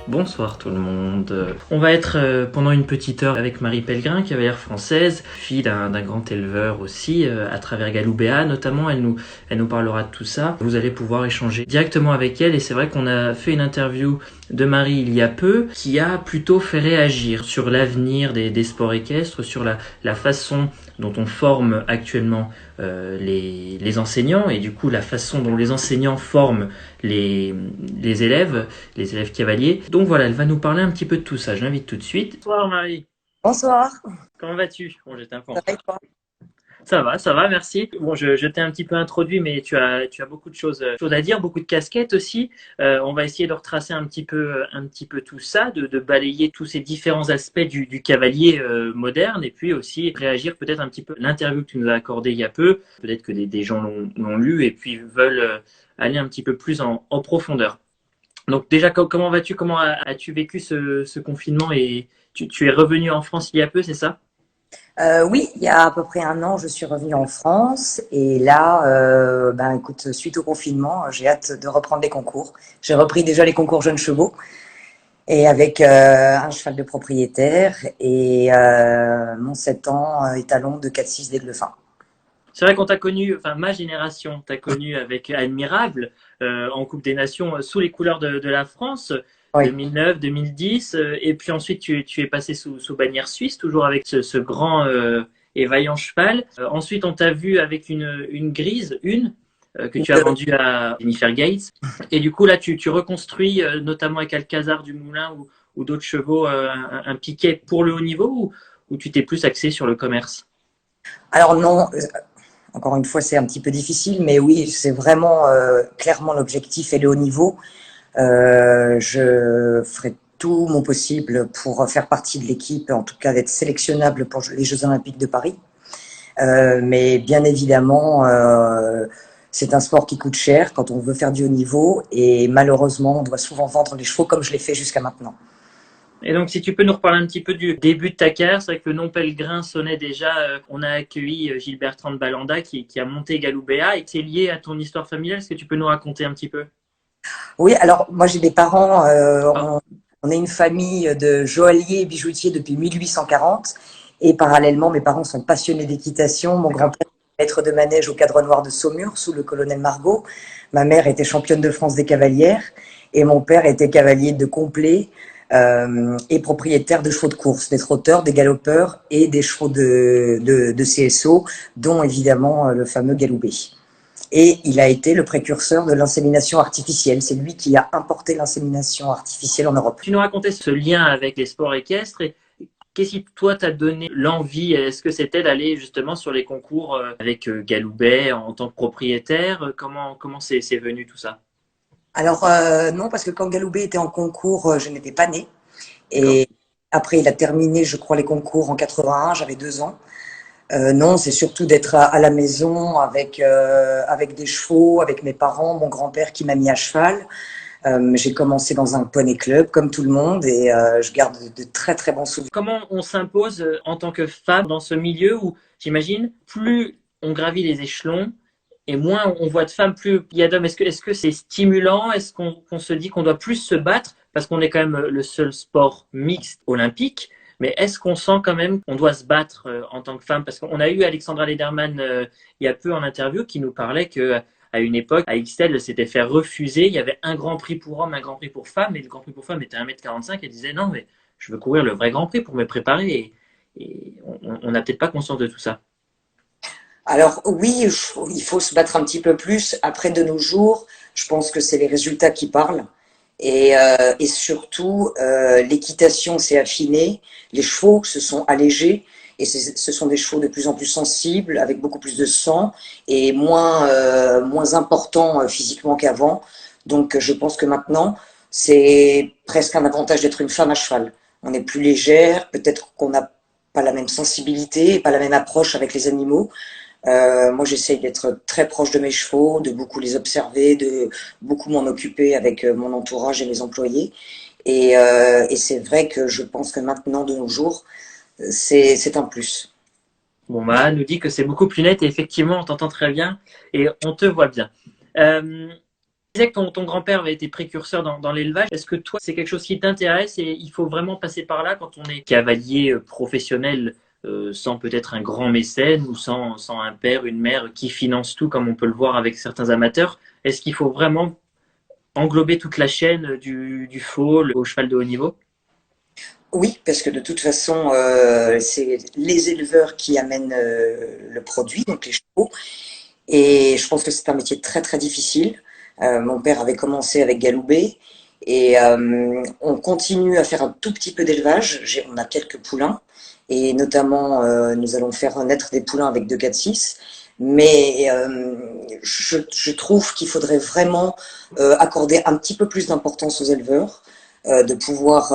Bonsoir tout le monde. On va être pendant une petite heure avec Marie Pellegrin, cavalière française, fille d'un grand éleveur aussi, à travers Galoubéa notamment. Elle nous parlera de tout ça. Vous allez pouvoir échanger directement avec elle et c'est vrai qu'on a fait une interview de Marie il y a peu qui a plutôt fait réagir sur l'avenir des sports équestres, sur la façon dont on forme actuellement les enseignants et du coup la façon dont les enseignants forment les, les élèves cavaliers. Donc voilà, elle va nous parler un petit peu de tout ça. Je l'invite tout de suite. Bonsoir Marie, Bonsoir. comment vas-tu? Bon, j'étais un peu en Ça va et retard. toi? Ça va, merci. Bon, je t'ai un petit peu introduit, mais tu as beaucoup de choses à dire, beaucoup de casquettes aussi. On va essayer de retracer un petit peu tout ça, de balayer tous ces différents aspects du cavalier moderne, et puis aussi réagir peut-être un petit peu à l'interview que tu nous as accordée il y a peu. Peut-être que des gens l'ont lu et puis veulent aller un petit peu plus en profondeur. Donc déjà, comment vas-tu? Comment as-tu vécu ce confinement et tu es revenu en France il y a peu, c'est ça? Oui, il y a à peu près un an, je suis revenue en France et là, écoute, suite au confinement, j'ai hâte de reprendre les concours. J'ai repris déjà les concours jeunes chevaux et avec un cheval de propriétaire et mon 7 ans étalon de 4-6 d'aigle fin. C'est vrai qu'on t'a connu, enfin ma génération t'a connu avec Admirable en Coupe des Nations sous les couleurs de la France, Oui. 2009, 2010, et puis ensuite tu es passé sous bannière suisse, toujours avec ce grand et vaillant cheval. Ensuite on t'a vu avec une grise, que tu as vendue à Jennifer Gates, et du coup là tu reconstruis notamment avec Alcazar du Moulin ou d'autres chevaux un piquet pour le haut niveau ou tu t'es plus axé sur le commerce? Alors non, encore une fois, c'est un petit peu difficile, mais oui, c'est vraiment clairement l'objectif et le haut niveau. Je ferai tout mon possible pour faire partie de l'équipe, en tout cas d'être sélectionnable pour les Jeux Olympiques de Paris. Mais bien évidemment, c'est un sport qui coûte cher quand on veut faire du haut niveau et malheureusement, on doit souvent vendre les chevaux comme je l'ai fait jusqu'à maintenant. Et donc, si tu peux nous reparler un petit peu du début de ta carrière, c'est vrai que le nom Pellegrin sonnait déjà. On a accueilli Gilles Bertrand de Balanda qui a monté Galoubéa et c'est lié à ton histoire familiale. Est-ce que tu peux nous raconter un petit peu? Oui, alors moi j'ai des parents, Ah, on est une famille de joailliers et bijoutiers depuis 1840 et parallèlement mes parents sont passionnés d'équitation. Mon d'accord. grand-père est maître de manège au Cadre Noir de Saumur sous le colonel Margot. Ma mère était championne de France des cavalières et mon père était cavalier de complet et propriétaire de chevaux de course, des trotteurs, des galopeurs et des chevaux de CSO, dont évidemment le fameux Galoubet. Et il a été le précurseur de l'insémination artificielle. C'est lui qui a importé l'insémination artificielle en Europe. Tu nous racontais ce lien avec les sports équestres et qu'est-ce qui, toi, t'a donné l'envie? Est-ce que c'était d'aller justement sur les concours avec Galoubet en tant que propriétaire? Comment c'est venu tout ça? Alors non, parce que quand Galoubet était en concours, je n'étais pas née. D'accord. Et après, il a terminé, je crois, les concours en 81, j'avais 2 ans. Non, c'est surtout d'être à la maison avec des chevaux, avec mes parents, mon grand-père qui m'a mis à cheval. J'ai commencé dans un poney club, comme tout le monde, et je garde de très très bons souvenirs. Comment on s'impose en tant que femme dans ce milieu où, j'imagine, plus on gravit les échelons et moins on voit de femmes, plus il y a d'hommes. Est-ce que c'est stimulant? Est-ce qu'on se dit qu'on doit plus se battre parce qu'on est quand même le seul sport mixte olympique? Mais est-ce qu'on sent quand même qu'on doit se battre en tant que femme? Parce qu'on a eu Alexandra Lederman il y a peu en interview qui nous parlait que à une époque, à XTEL, s'était fait refuser. Il y avait un grand prix pour hommes, un grand prix pour femmes, et le grand prix pour femmes était 1,45 m. Elle disait non, mais je veux courir le vrai Grand Prix pour me préparer et on n'a peut-être pas conscience de tout ça. Alors oui, il faut se battre un petit peu plus. Après, de nos jours, je pense que c'est les résultats qui parlent. Et surtout, l'équitation s'est affinée, les chevaux se sont allégés, et ce sont des chevaux de plus en plus sensibles, avec beaucoup plus de sang, et moins importants physiquement qu'avant. Donc je pense que maintenant, c'est presque un avantage d'être une femme à cheval. On est plus légère, peut-être qu'on n'a pas la même sensibilité, pas la même approche avec les animaux. Moi, j'essaye d'être très proche de mes chevaux, de beaucoup les observer, de beaucoup m'en occuper avec mon entourage et mes employés. Et c'est vrai que je pense que maintenant, de nos jours, c'est un plus. Bon, bah, Anne nous dit que c'est beaucoup plus net et effectivement, on t'entend très bien et on te voit bien. Euh, disais que ton grand-père avait été précurseur dans l'élevage. Est-ce que toi, c'est quelque chose qui t'intéresse et il faut vraiment passer par là quand on est cavalier professionnel sans peut-être un grand mécène ou sans un père, une mère qui finance tout comme on peut le voir avec certains amateurs? Est-ce qu'il faut vraiment englober toute la chaîne du foal au cheval de haut niveau? Oui, parce que de toute façon, c'est les éleveurs qui amènent le produit, donc les chevaux. Et je pense que c'est un métier très très difficile. Mon père avait commencé avec Galoubet et on continue à faire un tout petit peu d'élevage. On a quelques poulains et notamment nous allons faire naître des poulains avec 2, 4, 6. Mais je trouve qu'il faudrait vraiment accorder un petit peu plus d'importance aux éleveurs, de pouvoir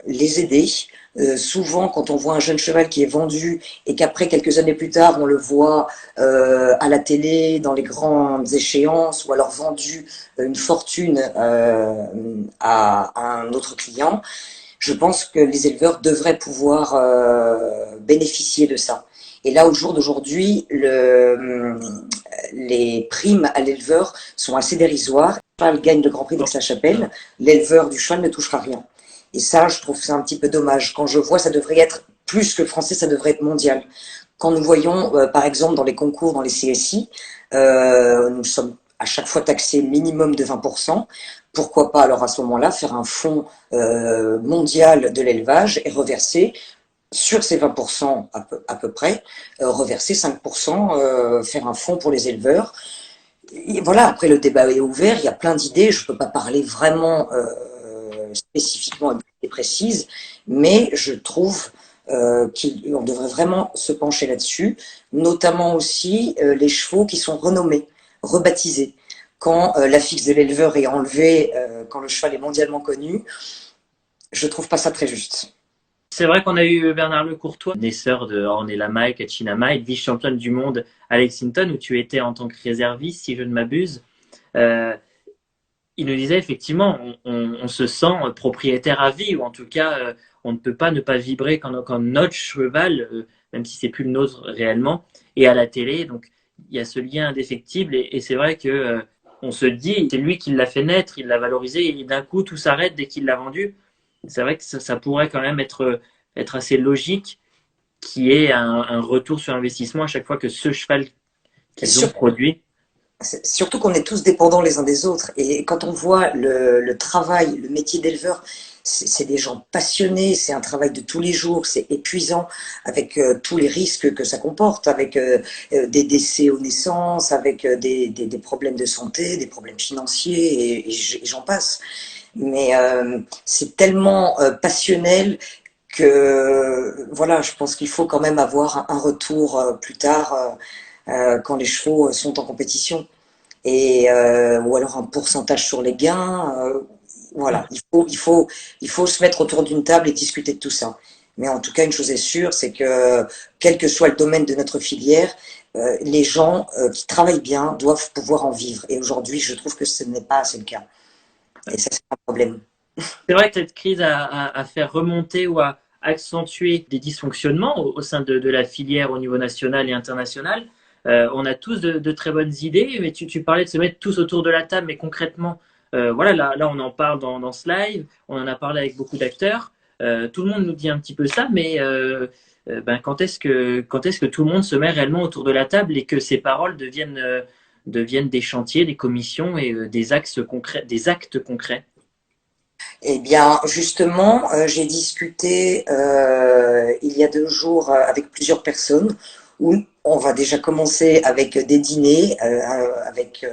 les aider. Souvent, quand on voit un jeune cheval qui est vendu et qu'après, quelques années plus tard, on le voit à la télé, dans les grandes échéances, ou alors vendu une fortune à un autre client, je pense que les éleveurs devraient pouvoir bénéficier de ça. Et là, au jour d'aujourd'hui, les primes à l'éleveur sont assez dérisoires. Le cheval gagne le Grand Prix d'Aix-la-Chapelle, l'éleveur du cheval ne touchera rien. Et ça, je trouve que c'est un petit peu dommage. Quand je vois, ça devrait être plus que français, ça devrait être mondial. Quand nous voyons, par exemple, dans les concours, dans les CSI, nous sommes à chaque fois taxés minimum de 20%. Pourquoi pas, alors à ce moment-là, faire un fonds mondial de l'élevage et reverser sur ces 20% à peu près, reverser 5%, faire un fonds pour les éleveurs. Et voilà, après le débat est ouvert, il y a plein d'idées, je ne peux pas parler vraiment spécifiquement et précise, mais je trouve qu'on devrait vraiment se pencher là-dessus, notamment aussi les chevaux qui sont renommés, rebaptisés. Quand l'affixe de l'éleveur est enlevée, quand le cheval est mondialement connu, je trouve pas ça très juste. C'est vrai qu'on a eu Bernard Lecourtois, naisseur de Ornella-Mai, Katchinamai, vice-championne du monde à Lexington, où tu étais en tant que réserviste, si je ne m'abuse. Euh, il nous disait effectivement, on se sent propriétaire à vie, ou en tout cas, on ne peut pas ne pas vibrer quand notre cheval, même si c'est plus le nôtre réellement, est à la télé. Donc, il y a ce lien indéfectible, et c'est vrai que on se dit, c'est lui qui l'a fait naître, il l'a valorisé, et d'un coup, tout s'arrête dès qu'il l'a vendu. C'est vrai que ça pourrait quand même être assez logique qu'il y ait un retour sur investissement à chaque fois que ce cheval qu'ils ont Sur- produit. Surtout qu'on est tous dépendants les uns des autres. Et quand on voit le travail, le métier d'éleveur, c'est des gens passionnés, c'est un travail de tous les jours, c'est épuisant avec tous les risques que ça comporte, avec des décès aux naissances, avec des problèmes de santé, des problèmes financiers, et j'en passe. Mais c'est tellement passionnel que voilà, je pense qu'il faut quand même avoir un retour plus tard quand les chevaux sont en compétition et ou alors un pourcentage sur les gains. Voilà, il faut se mettre autour d'une table et discuter de tout ça. Mais en tout cas, une chose est sûre, c'est que quel que soit le domaine de notre filière, les gens qui travaillent bien doivent pouvoir en vivre. Et aujourd'hui, je trouve que ce n'est pas assez le cas. Et ça, c'est un problème. C'est vrai que cette crise a fait remonter ou a accentué des dysfonctionnements au sein de la filière au niveau national et international. On a tous de très bonnes idées, mais tu parlais de se mettre tous autour de la table, mais concrètement, voilà, là on en parle dans ce live, on en a parlé avec beaucoup d'acteurs. Tout le monde nous dit un petit peu ça, mais ben, quand est-ce que tout le monde se met réellement autour de la table et que ces paroles deviennent des chantiers, des commissions et des axes concrets, des actes concrets? Eh bien, justement, j'ai discuté il y a 2 jours avec plusieurs personnes où on va déjà commencer avec des dîners avec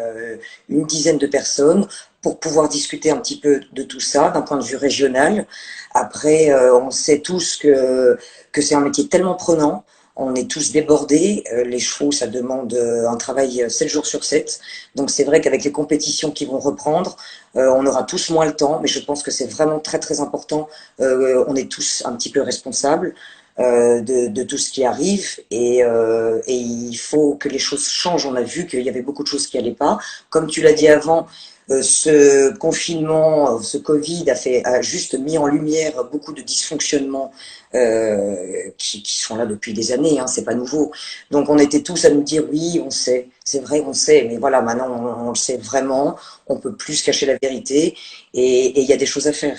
une dizaine de personnes pour pouvoir discuter un petit peu de tout ça d'un point de vue régional. Après, on sait tous que c'est un métier tellement prenant. On est tous débordés. Les chevaux, ça demande un travail 7 jours sur 7. Donc c'est vrai qu'avec les compétitions qui vont reprendre, on aura tous moins le temps, mais je pense que c'est vraiment très très important. On est tous un petit peu responsables de tout ce qui arrive et il faut que les choses changent. On a vu qu'il y avait beaucoup de choses qui n'allaient pas. Comme tu l'as dit avant, ce confinement, ce Covid a juste mis en lumière beaucoup de dysfonctionnements qui sont là depuis des années, hein, c'est pas nouveau. Donc on était tous à nous dire oui, on sait, c'est vrai, on sait, mais voilà, maintenant on le sait vraiment, on peut plus se cacher la vérité et il y a des choses à faire.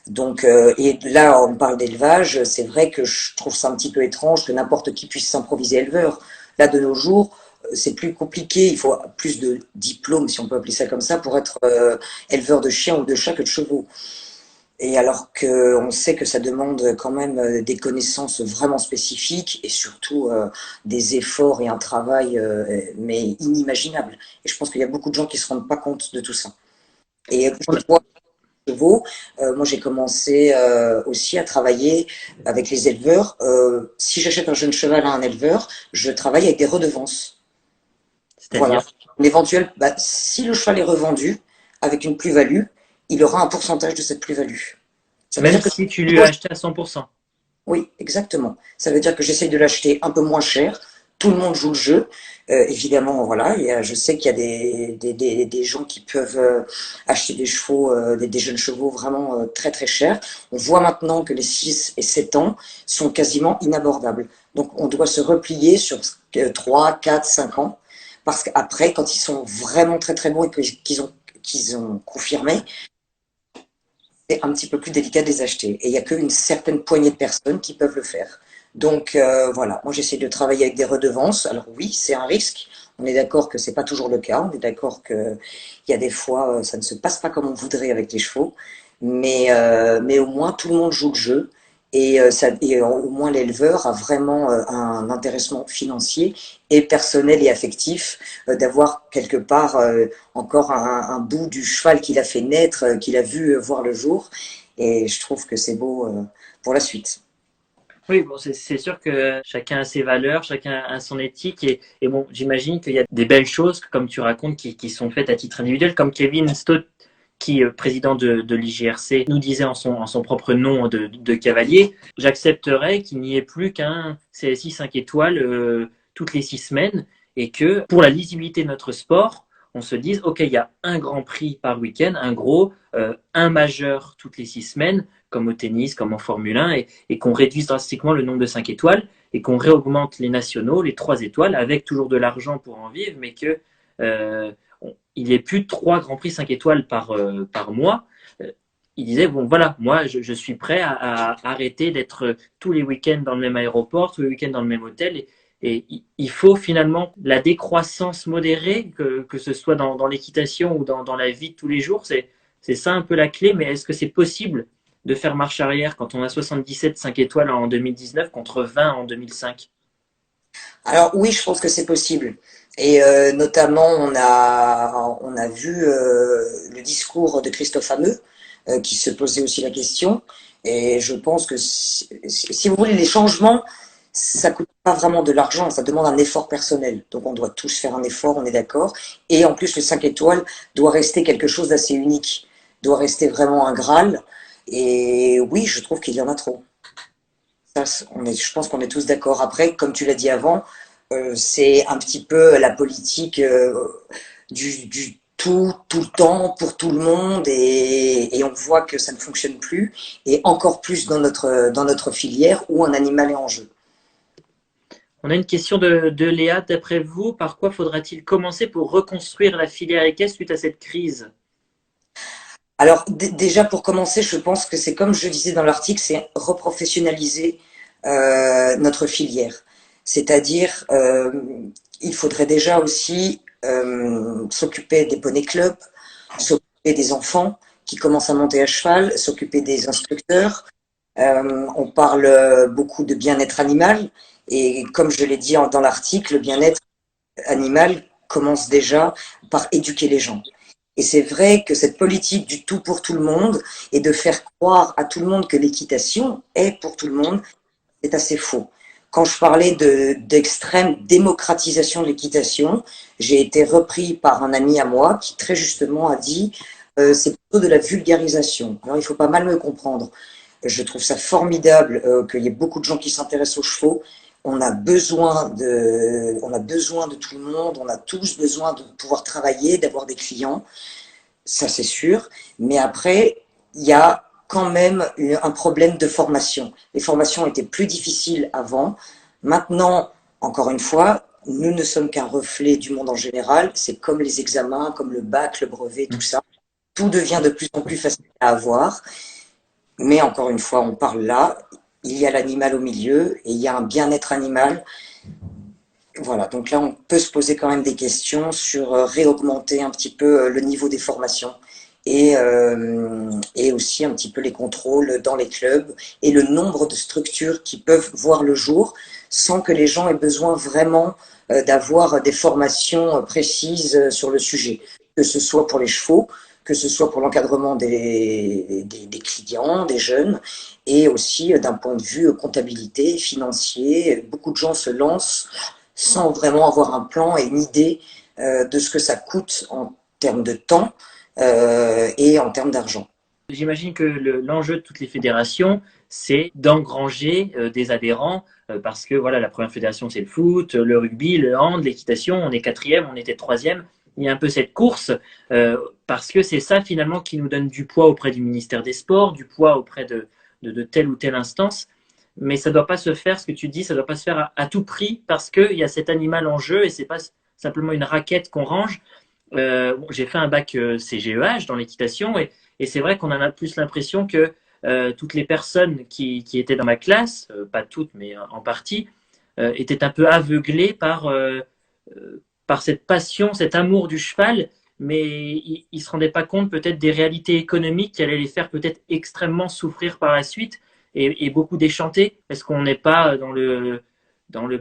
Donc, et là, on parle d'élevage, c'est vrai que je trouve ça un petit peu étrange que n'importe qui puisse s'improviser éleveur. Là, de nos jours, c'est plus compliqué, il faut plus de diplômes, si on peut appeler ça comme ça, pour être éleveur de chiens ou de chats que de chevaux. Et alors qu'on sait que ça demande quand même des connaissances vraiment spécifiques et surtout des efforts et un travail mais inimaginable. Et je pense qu'il y a beaucoup de gens qui se rendent pas compte de tout ça. Et je vois chevaux. Moi, j'ai commencé aussi à travailler avec les éleveurs. Si j'achète un jeune cheval à un éleveur, je travaille avec des redevances. Voilà. C'est-à-dire, L'éventuel, bah, si le cheval est revendu avec une plus-value, il aura un pourcentage de cette plus-value. Ça veut même dire que si tu lui as acheté à 100%. oui, exactement. Ça veut dire que j'essaye de l'acheter un peu moins cher. Tout le monde joue le jeu. Évidemment, voilà. Je sais qu'il y a des gens qui peuvent acheter des chevaux, des jeunes chevaux vraiment très très chers. On voit maintenant que les 6 et 7 ans sont quasiment inabordables. Donc on doit se replier sur 3, 4, 5 ans. Parce qu'après, quand ils sont vraiment très très bons et qu'ils ont confirmé, c'est un petit peu plus délicat de les acheter. Et il n'y a qu'une certaine poignée de personnes qui peuvent le faire. Donc voilà, moi j'essaie de travailler avec des redevances. Alors oui, c'est un risque. On est d'accord que c'est pas toujours le cas. On est d'accord qu'il y a des fois, ça ne se passe pas comme on voudrait avec les chevaux. Mais au moins tout le monde joue le jeu. Et au moins l'éleveur a vraiment un intéressement financier et personnel et affectif d'avoir quelque part encore un bout du cheval qu'il a fait naître, qu'il a vu voir le jour. Et je trouve que c'est beau pour la suite. Oui, bon, c'est sûr que chacun a ses valeurs, chacun a son éthique et bon, j'imagine qu'il y a des belles choses, comme tu racontes, qui sont faites à titre individuel, comme Kevin Stott, qui, président de l'IGRC, nous disait en son propre nom de cavalier, j'accepterais qu'il n'y ait plus qu'un CSI 5 étoiles toutes les 6 semaines et que pour la lisibilité de notre sport, on se dise, OK, il y a un grand prix par week-end, un gros, un majeur toutes les 6 semaines, comme au tennis, comme en Formule 1, et qu'on réduise drastiquement le nombre de 5 étoiles et qu'on réaugmente les nationaux, les 3 étoiles, avec toujours de l'argent pour en vivre, mais que il n'y ait plus de 3 Grands Prix 5 étoiles par mois. Il disait, bon voilà, moi je suis prêt à arrêter d'être tous les week-ends dans le même aéroport, tous les week-ends dans le même hôtel. Et il faut finalement la décroissance modérée, que ce soit dans l'équitation ou dans la vie de tous les jours. C'est ça un peu la clé, mais est-ce que c'est possible de faire marche arrière quand on a 77 5 étoiles en 2019 contre 20 en 2005? Alors oui, je pense que c'est possible. Et notamment, on a vu le discours de Christophe Hameux, qui se posait aussi la question. Et je pense que si vous voulez, les changements, ça coûte pas vraiment de l'argent, ça demande un effort personnel. Donc on doit tous faire un effort, on est d'accord. Et en plus, le 5 étoiles doit rester quelque chose d'assez unique, doit rester vraiment un Graal. Et oui, je trouve qu'il y en a trop. Ça, je pense qu'on est tous d'accord. Après, comme tu l'as dit avant, c'est un petit peu la politique du tout le temps, pour tout le monde, et on voit que ça ne fonctionne plus, et encore plus dans notre filière où un animal est en jeu. On a une question de Léa. D'après vous, par quoi faudra-t-il commencer pour reconstruire la filière équestre suite à cette crise? Alors déjà pour commencer, je pense que c'est comme je disais dans l'article, c'est reprofessionnaliser notre filière. C'est-à-dire, il faudrait déjà aussi s'occuper des poneys clubs, s'occuper des enfants qui commencent à monter à cheval, s'occuper des instructeurs. On parle beaucoup de bien-être animal et comme je l'ai dit dans l'article, le bien-être animal commence déjà par éduquer les gens. Et c'est vrai que cette politique du tout pour tout le monde et de faire croire à tout le monde que l'équitation est pour tout le monde, c'est assez faux. Quand je parlais d'extrême démocratisation de l'équitation, j'ai été repris par un ami à moi qui très justement a dit c'est plutôt de la vulgarisation. Alors il faut pas mal me comprendre. Je trouve ça formidable qu'il y ait beaucoup de gens qui s'intéressent aux chevaux. On a besoin de tout le monde. On a tous besoin de pouvoir travailler, d'avoir des clients. Ça, c'est sûr. Mais après, il y a quand même un problème de formation. Les formations étaient plus difficiles avant. Maintenant, encore une fois, nous ne sommes qu'un reflet du monde en général. C'est comme les examens, comme le bac, le brevet, tout ça. Tout devient de plus en plus facile à avoir. Mais encore une fois, on parle là, il y a l'animal au milieu et il y a un bien-être animal. Voilà, donc là, on peut se poser quand même des questions sur réaugmenter un petit peu le niveau des formations et aussi un petit peu les contrôles dans les clubs et le nombre de structures qui peuvent voir le jour sans que les gens aient besoin vraiment d'avoir des formations précises sur le sujet, que ce soit pour les chevaux, que ce soit pour l'encadrement des clients, des jeunes, et aussi d'un point de vue comptabilité, financier. Beaucoup de gens se lancent sans vraiment avoir un plan et une idée de ce que ça coûte en termes de temps et en termes d'argent. J'imagine que l'enjeu de toutes les fédérations, c'est d'engranger des adhérents parce que voilà, la première fédération, c'est le foot, le rugby, le hand, l'équitation. On est quatrième, on était troisième. Il y a un peu cette course parce que c'est ça finalement qui nous donne du poids auprès du ministère des Sports, du poids auprès de telle ou telle instance. Mais ça ne doit pas se faire, ce que tu dis, ça ne doit pas se faire à tout prix parce qu'il y a cet animal en jeu et c'est pas simplement une raquette qu'on range. Bon, j'ai fait un bac CGEH dans l'équitation et c'est vrai qu'on en a plus l'impression que toutes les personnes qui étaient dans ma classe, pas toutes mais en partie, étaient un peu aveuglées par cette passion, cet amour du cheval, mais ils ne se rendaient pas compte peut-être des réalités économiques qui allaient les faire peut-être extrêmement souffrir par la suite et beaucoup déchanter. Est-ce qu'on n'est pas dans le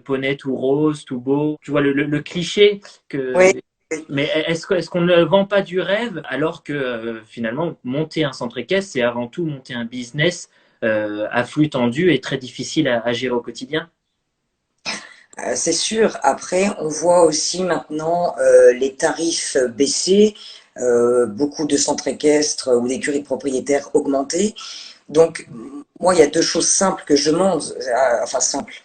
poney tout rose, tout beau, tu vois le cliché que Oui, mais est-ce qu'on ne vend pas du rêve alors que finalement, monter un centre équestre, c'est avant tout monter un business à flux tendu et très difficile à gérer au quotidien? c'est sûr. Après, on voit aussi maintenant les tarifs baisser, beaucoup de centres équestres ou d'écuries de propriétaires augmenter. Donc, moi, il y a deux choses simples que je demande, enfin simples,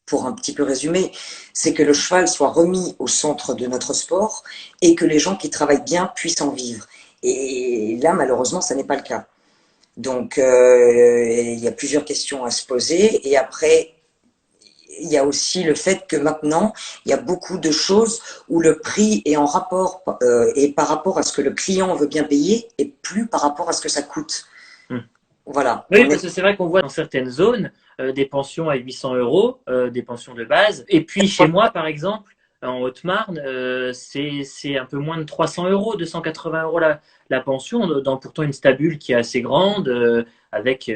pour un petit peu résumer, c'est que le cheval soit remis au centre de notre sport et que les gens qui travaillent bien puissent en vivre. Et là, malheureusement, ça n'est pas le cas. Donc, il y a plusieurs questions à se poser. Et après, il y a aussi le fait que maintenant, il y a beaucoup de choses où le prix est en rapport et par rapport à ce que le client veut bien payer et plus par rapport à ce que ça coûte. Hmm. Voilà. Oui, parce que c'est vrai qu'on voit dans certaines zones des pensions à 800 euros, des pensions de base. Et puis chez moi, par exemple, en Haute-Marne, c'est un peu moins de 300 euros, 280 euros la pension, dans pourtant une stabule qui est assez grande, avec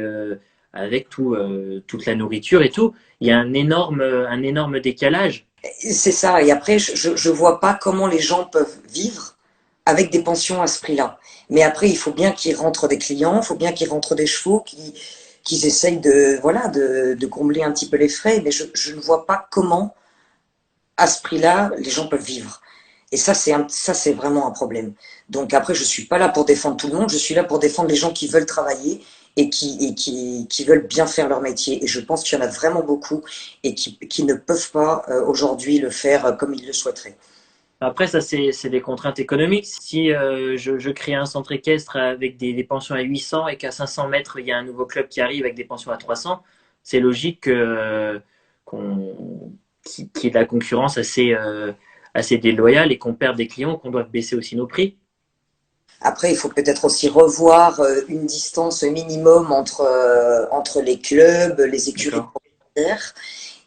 toute la nourriture et tout. Il y a un énorme décalage. C'est ça. Et après, je vois pas comment les gens peuvent vivre avec des pensions à ce prix-là. Mais après, il faut bien qu'il rentre des clients, il faut bien qu'il rentre des chevaux, qu'ils essayent de, voilà, de combler un petit peu les frais. Mais je ne vois pas comment, à ce prix-là, les gens peuvent vivre. Et ça, c'est vraiment un problème. Donc après, je suis pas là pour défendre tout le monde, je suis là pour défendre les gens qui veulent travailler et qui veulent bien faire leur métier. Et je pense qu'il y en a vraiment beaucoup et qui ne peuvent pas aujourd'hui le faire comme ils le souhaiteraient. Après, ça, c'est des contraintes économiques. Si je crée un centre équestre avec des pensions à 800 et qu'à 500 mètres, il y a un nouveau club qui arrive avec des pensions à 300, c'est logique qu'il y ait de la concurrence assez déloyale et qu'on perde des clients, qu'on doive baisser aussi nos prix. Après, il faut peut-être aussi revoir une distance minimum entre les clubs, les écuries D'accord. propriétaires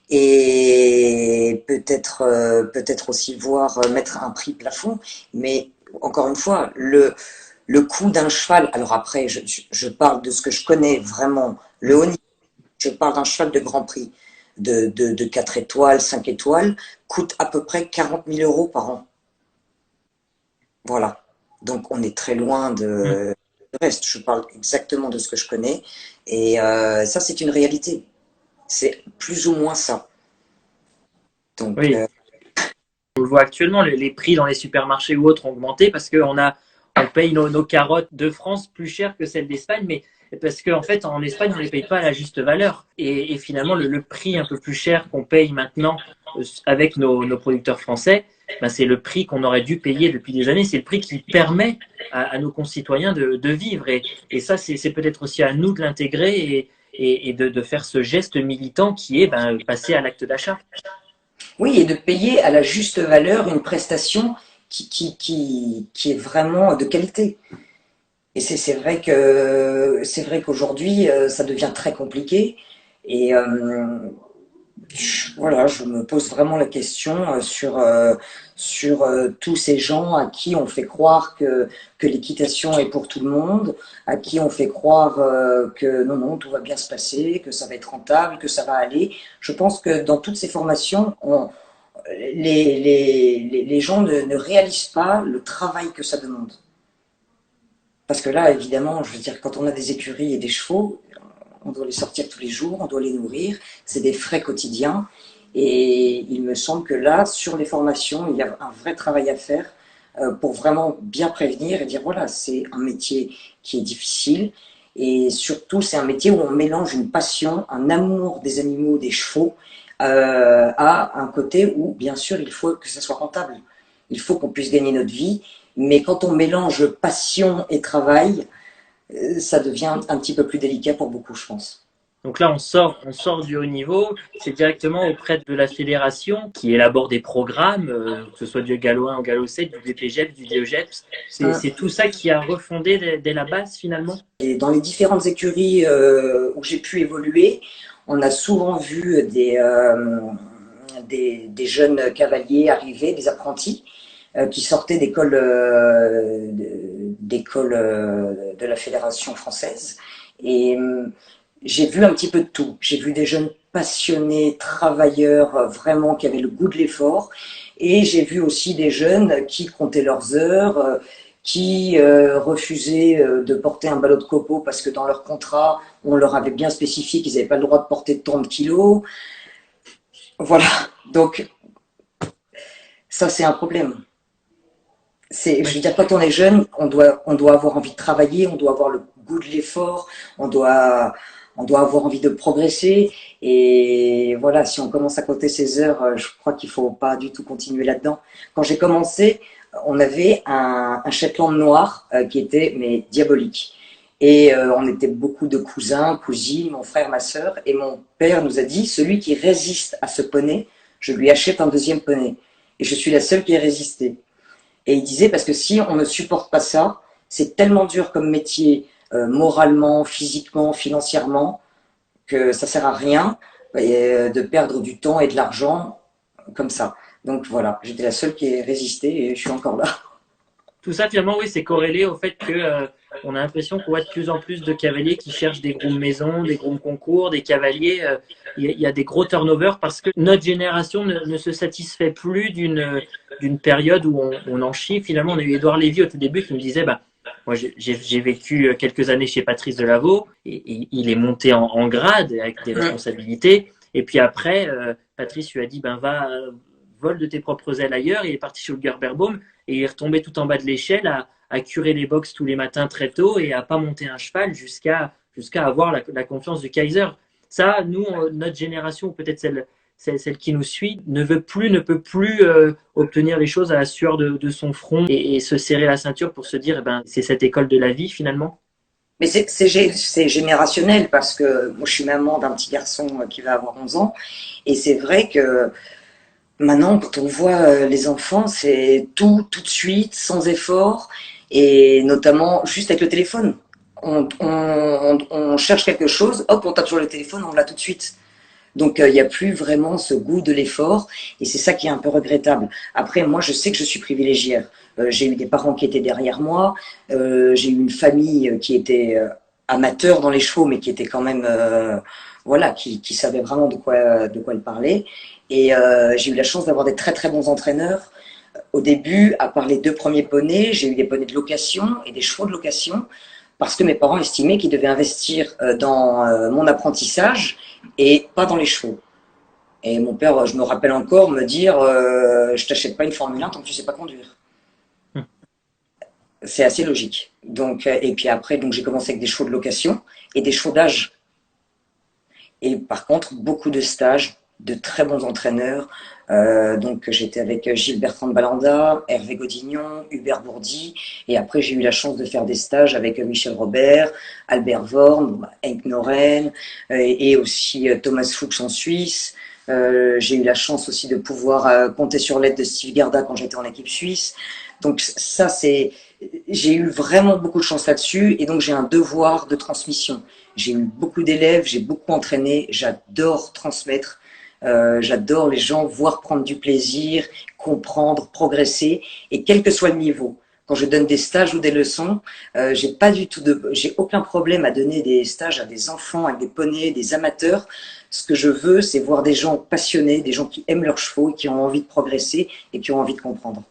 et peut-être aussi voir mettre un prix plafond. Mais encore une fois, le coût d'un cheval, alors après, je parle de ce que je connais vraiment, le Hmm. haut niveau, je parle d'un cheval de grand prix, de 4 étoiles, 5 étoiles, coûte à peu près 40 000 € par an. Voilà. Donc on est très loin Hmm. du reste. Je parle exactement de ce que je connais. Et ça, c'est une réalité. C'est plus ou moins ça. Donc, Oui, on le voit actuellement, les prix dans les supermarchés ou autres ont augmenté parce qu'on paye nos carottes de France plus cher que celles d'Espagne. Mais parce qu'en fait, en Espagne, on les paye pas à la juste valeur. Et finalement, le prix un peu plus cher qu'on paye maintenant avec nos producteurs français, ben, c'est le prix qu'on aurait dû payer depuis des années. C'est le prix qui permet à nos concitoyens de vivre. Et ça, c'est peut-être aussi à nous de l'intégrer et de faire ce geste militant qui est ben, passer à l'acte d'achat. Oui, et de payer à la juste valeur une prestation qui est vraiment de qualité. Et c'est vrai qu'aujourd'hui, ça devient très compliqué. Et voilà, je me pose vraiment la question sur tous ces gens à qui on fait croire que l'équitation est pour tout le monde, à qui on fait croire que non, non, tout va bien se passer, que ça va être rentable, que ça va aller. Je pense que dans toutes ces formations, les gens ne réalisent pas le travail que ça demande. Parce que là, évidemment, je veux dire, quand on a des écuries et des chevaux, on doit les sortir tous les jours, on doit les nourrir, c'est des frais quotidiens. Et il me semble que là, sur les formations, il y a un vrai travail à faire pour vraiment bien prévenir et dire, voilà, c'est un métier qui est difficile. Et surtout, c'est un métier où on mélange une passion, un amour des animaux, des chevaux, à un côté où, bien sûr, il faut que ça soit rentable. Il faut qu'on puisse gagner notre vie. Mais quand on mélange passion et travail, ça devient un petit peu plus délicat pour beaucoup, je pense. Donc là, on sort du haut niveau, c'est directement auprès de la fédération qui élabore des programmes, que ce soit du Gallo 1 au Gallo 7, du BPGEPS, du DEGEPS. C'est tout ça qui a refondé dès la base finalement. Et dans les différentes écuries où j'ai pu évoluer, on a souvent vu des jeunes cavaliers arriver, des apprentis, qui sortaient d'école de la Fédération française. Et j'ai vu un petit peu de tout. J'ai vu des jeunes passionnés, travailleurs, vraiment qui avaient le goût de l'effort. Et j'ai vu aussi des jeunes qui comptaient leurs heures, qui refusaient de porter un ballot de copeaux parce que dans leur contrat, on leur avait bien spécifié qu'ils n'avaient pas le droit de porter tant de kilos. Voilà. Donc, ça, c'est un problème. Je veux dire, quand on est jeune, on doit avoir envie de travailler, on doit avoir le goût de l'effort, on doit avoir envie de progresser. Et voilà, si on commence à compter ses heures, je crois qu'il faut pas du tout continuer là-dedans. Quand j'ai commencé, on avait un Shetland noir qui était mais diabolique. Et on était beaucoup de cousins, cousines, mon frère, ma sœur. Et mon père nous a dit, celui qui résiste à ce poney, je lui achète un deuxième poney. Et je suis la seule qui ait résisté. Et il disait, parce que si on ne supporte pas ça, c'est tellement dur comme métier, moralement, physiquement, financièrement, que ça sert à rien de perdre du temps et de l'argent comme ça. Donc voilà, j'étais la seule qui ait résisté et je suis encore là. Tout ça finalement, oui, c'est corrélé au fait que on a l'impression qu'on voit de plus en plus de cavaliers qui cherchent des grooms maison, des grooms concours, des cavaliers. Il y a des gros turnovers parce que notre génération ne se satisfait plus d'une période où on en chie. Finalement, on a eu Édouard Lévy au tout début qui me disait, bah, moi j'ai vécu quelques années chez Patrice Delaveau et il est monté en grade avec des responsabilités. Et puis après, Patrice lui a dit, ben va, vole de tes propres ailes ailleurs. Il est parti sur le Gerberbaum et il est retombé tout en bas de l'échelle à curer les box tous les matins très tôt et à pas monter un cheval jusqu'à avoir la confiance du Kaiser. Ça, nous, notre génération, ou peut-être celle qui nous suit, ne peut plus obtenir les choses à la sueur de son front et se serrer la ceinture pour se dire, eh ben, c'est cette école de la vie finalement. Mais c'est générationnel parce que moi je suis maman d'un petit garçon qui va avoir 11 ans et c'est vrai que maintenant quand on voit les enfants c'est tout de suite, sans effort et notamment juste avec le téléphone. On cherche quelque chose, hop on tape sur le téléphone, on l'a tout de suite. Donc il n'y a plus vraiment ce goût de l'effort et c'est ça qui est un peu regrettable. Après moi je sais que je suis privilégiée. J'ai eu des parents qui étaient derrière moi, j'ai eu une famille qui était amateur dans les chevaux mais qui était quand même voilà qui savait vraiment de quoi elle parlait et j'ai eu la chance d'avoir des très très bons entraîneurs. Au début, à part les deux premiers poneys, j'ai eu des poneys de location et des chevaux de location parce que mes parents estimaient qu'ils devaient investir dans mon apprentissage et pas dans les chevaux. Et mon père, je me rappelle encore, me dire je t'achète pas une Formule 1 tant que tu sais pas conduire. C'est assez logique. Donc, et puis après, donc j'ai commencé avec des chevaux de location et des chevaux d'âge. Et par contre, beaucoup de stages, de très bons entraîneurs. Donc j'étais avec Gilles Bertrand de Balanda, Hervé Godignon, Hubert Bourdi. Et après, j'ai eu la chance de faire des stages avec Michel Robert, Albert Vorn, Henk Noren et aussi Thomas Fuchs en Suisse. J'ai eu la chance aussi de pouvoir compter sur l'aide de Steve Garda quand j'étais en équipe suisse. Donc ça, j'ai eu vraiment beaucoup de chance là-dessus et donc j'ai un devoir de transmission. J'ai eu beaucoup d'élèves, j'ai beaucoup entraîné, j'adore transmettre, j'adore les gens voir prendre du plaisir, comprendre, progresser et quel que soit le niveau. Quand je donne des stages ou des leçons, j'ai aucun problème à donner des stages à des enfants, à des poneys, des amateurs. Ce que je veux, c'est voir des gens passionnés, des gens qui aiment leurs chevaux, et qui ont envie de progresser et qui ont envie de comprendre.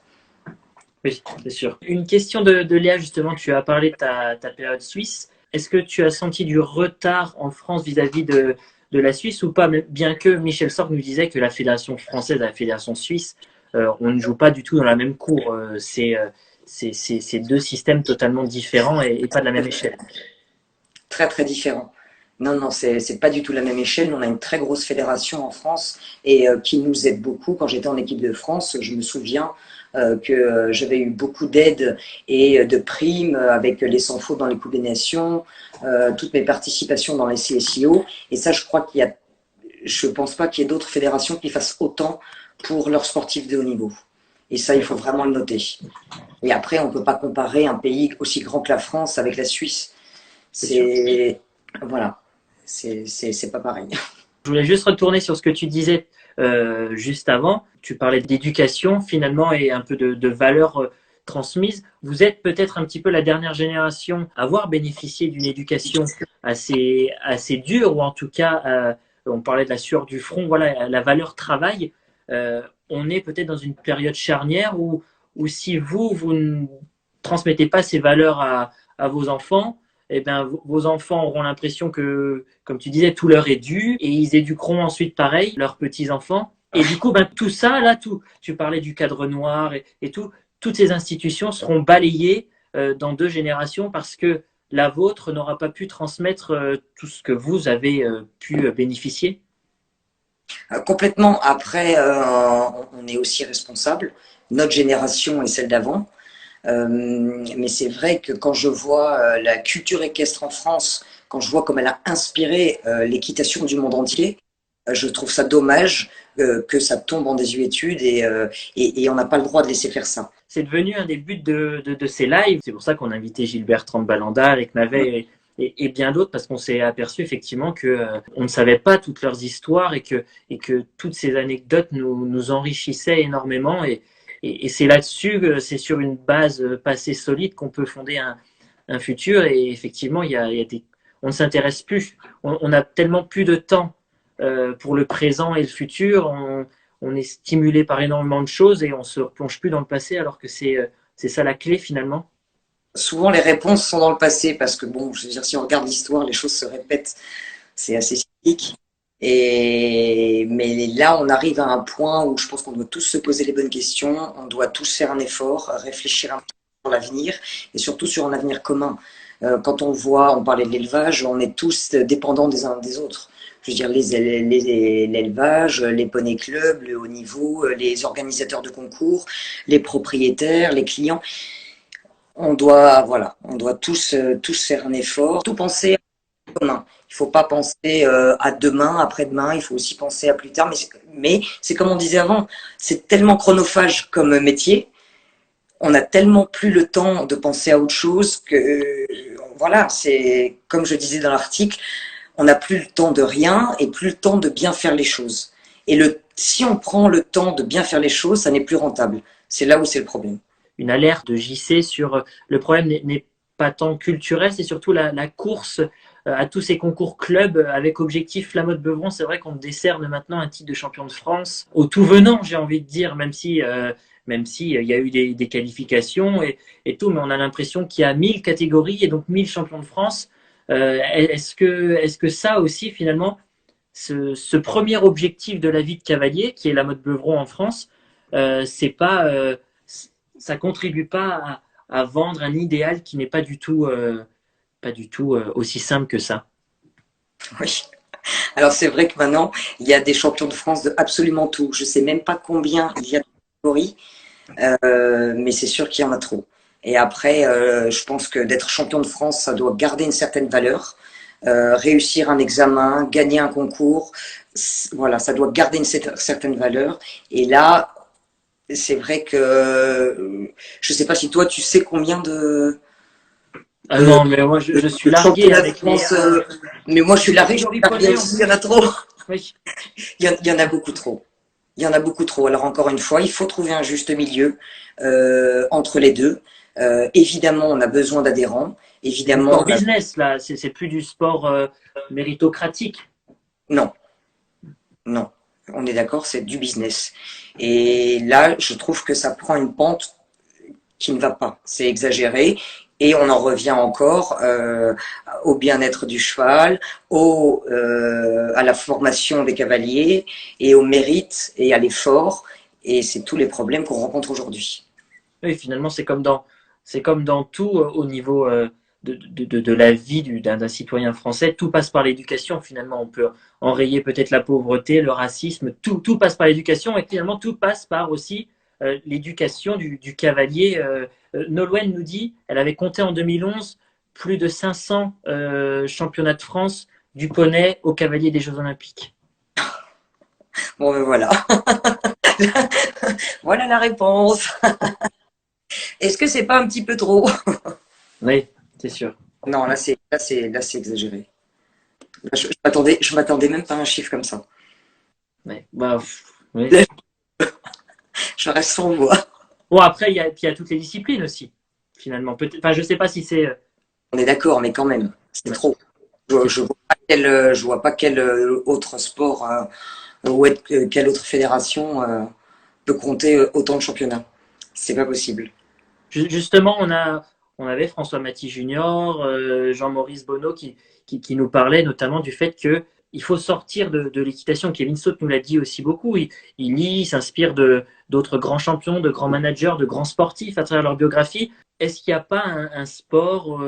Oui, c'est sûr. Une question de Léa, justement, tu as parlé de ta période suisse. Est-ce que tu as senti du retard en France vis-à-vis de la Suisse ou pas, bien que Michel Sorg nous disait que la fédération française et la fédération suisse, on ne joue pas du tout dans la même cour. C'est deux systèmes totalement différents et pas de la même échelle. Très très différent. Non, non, c'est pas du tout la même échelle. On a une très grosse fédération en France et qui nous aide beaucoup. Quand j'étais en équipe de France, je me souviens que j'avais eu beaucoup d'aide et de primes avec les sans faute dans les Coupes des Nations, toutes mes participations dans les CSIO. Et ça, je pense pas qu'il y ait d'autres fédérations qui fassent autant pour leurs sportifs de haut niveau. Et ça, il faut vraiment le noter. Et après, on peut pas comparer un pays aussi grand que la France avec la Suisse. C'est voilà, c'est pas pareil. Je voulais juste retourner sur ce que tu disais juste avant. Tu parlais d'éducation finalement et un peu de valeurs transmises. Vous êtes peut-être un petit peu la dernière génération à avoir bénéficié d'une éducation assez dure ou en tout cas, on parlait de la sueur du front, voilà, la valeur travail. On est peut-être dans une période charnière où si vous ne transmettez pas ces valeurs à vos enfants, eh ben, vos enfants auront l'impression que, comme tu disais, tout leur est dû et ils éduqueront ensuite pareil leurs petits-enfants. Et du coup, ben, tout ça, là, tu parlais du cadre noir et tout, toutes ces institutions seront balayées dans 2 générations parce que la vôtre n'aura pas pu transmettre tout ce que vous avez pu bénéficier. Complètement. Après, on est aussi responsable, notre génération et celle d'avant. Mais c'est vrai que quand je vois la culture équestre en France, quand je vois comme elle a inspiré l'équitation du monde entier, je trouve ça dommage que ça tombe en désuétude et on n'a pas le droit de laisser faire ça. C'est devenu un des buts de ces lives. C'est pour ça qu'on a invité Gilbert Trembalanda, Alec Navet et bien d'autres, parce qu'on s'est aperçu effectivement que on ne savait pas toutes leurs histoires et que toutes ces anecdotes nous enrichissaient énormément. Et c'est là-dessus, c'est sur une base passée solide qu'on peut fonder un futur. Et effectivement, on ne s'intéresse plus. On a tellement plus de temps pour le présent et le futur. On est stimulé par énormément de choses et on se replonge plus dans le passé alors que c'est ça la clé finalement. Souvent, les réponses sont dans le passé parce que, bon, je veux dire, si on regarde l'histoire, les choses se répètent. C'est assez cyclique. Mais là, on arrive à un point où je pense qu'on doit tous se poser les bonnes questions, on doit tous faire un effort, réfléchir un peu sur l'avenir et surtout sur un avenir commun. Quand on parlait de l'élevage, on est tous dépendants des uns des autres. Je veux dire, l'élevage, les poney clubs, le haut niveau, les organisateurs de concours, les propriétaires, les clients. On doit tous faire un effort, tout penser commun. Il ne faut pas penser à demain, après-demain, il faut aussi penser à plus tard. Mais c'est comme on disait avant, c'est tellement chronophage comme métier, on a tellement plus le temps de penser à autre chose que, voilà, c'est comme je disais dans l'article, on n'a plus le temps de rien et plus le temps de bien faire les choses. Et si on prend le temps de bien faire les choses, ça n'est plus rentable. C'est là où c'est le problème. Une alerte de JC sur le problème n'est pas tant culturel, c'est surtout la course à tous ces concours clubs avec objectif La Motte Beuvron. C'est vrai qu'on décerne maintenant un titre de champion de France au tout venant, j'ai envie de dire, même si il y a eu des qualifications et tout, mais on a l'impression qu'il y a 1000 catégories et donc 1000 champions de France. Est-ce que ça aussi finalement, ce premier objectif de la vie de cavalier, qui est La Motte Beuvron en France, c'est pas ça contribue pas à vendre un idéal qui n'est pas du tout aussi simple que ça. Oui. Alors c'est vrai que maintenant, il y a des champions de France de absolument tout. Je sais même pas combien il y a de catégories, mais c'est sûr qu'il y en a trop. Et après, je pense que d'être champion de France, ça doit garder une certaine valeur. Réussir un examen, gagner un concours, voilà, ça doit garder une certaine valeur. Et là, c'est vrai que je sais pas si toi tu sais combien Ah de, non, mais moi je suis de largué championnats de avec les France, mais moi je suis largué Fleury-Poitiers en aussi, il y en plus. a trop. Oui. Il y en a beaucoup trop. Il y en a beaucoup trop. Alors encore une fois, il faut trouver un juste milieu entre les deux. Évidemment, on a besoin d'adhérents. Du Évidemment, sport on a... business, là, c'est plus du sport méritocratique. Non, non. On est d'accord, c'est du business. Et là, je trouve que ça prend une pente qui ne va pas. C'est exagéré. Et on en revient encore au bien-être du cheval, à la formation des cavaliers et au mérite et à l'effort. Et c'est tous les problèmes qu'on rencontre aujourd'hui. Oui, finalement, c'est comme dans tout au niveau de la vie d'un citoyen français. Tout passe par l'éducation. Finalement, on peut enrayer peut-être la pauvreté, le racisme. Tout passe par l'éducation et finalement, tout passe par aussi l'éducation du cavalier. Nolwenn nous dit, elle avait compté en 2011 plus de 500 championnats de France du poney au cavalier des Jeux Olympiques. Bon, ben voilà. Voilà la réponse. Est-ce que c'est pas un petit peu trop? Oui, c'est sûr. Non, là c'est exagéré. Là, je m'attendais même pas à un chiffre comme ça. Ouais. Bah, oui. Je reste sans voix. Bon, après, il y a toutes les disciplines aussi, finalement. Enfin, je sais pas si c'est. On est d'accord, mais quand même, c'est Ouais, trop. Je vois pas quel autre sport quelle autre fédération peut compter autant de championnats. C'est pas possible. Justement, on avait François Maty Junior, Jean-Maurice Bonneau qui nous parlait notamment du fait que il faut sortir de l'équitation. Kevin Saut nous l'a dit aussi beaucoup. Il lit, il s'inspire d'autres grands champions, de grands managers, de grands sportifs à travers leur biographie. Est-ce qu'il n'y a pas un sport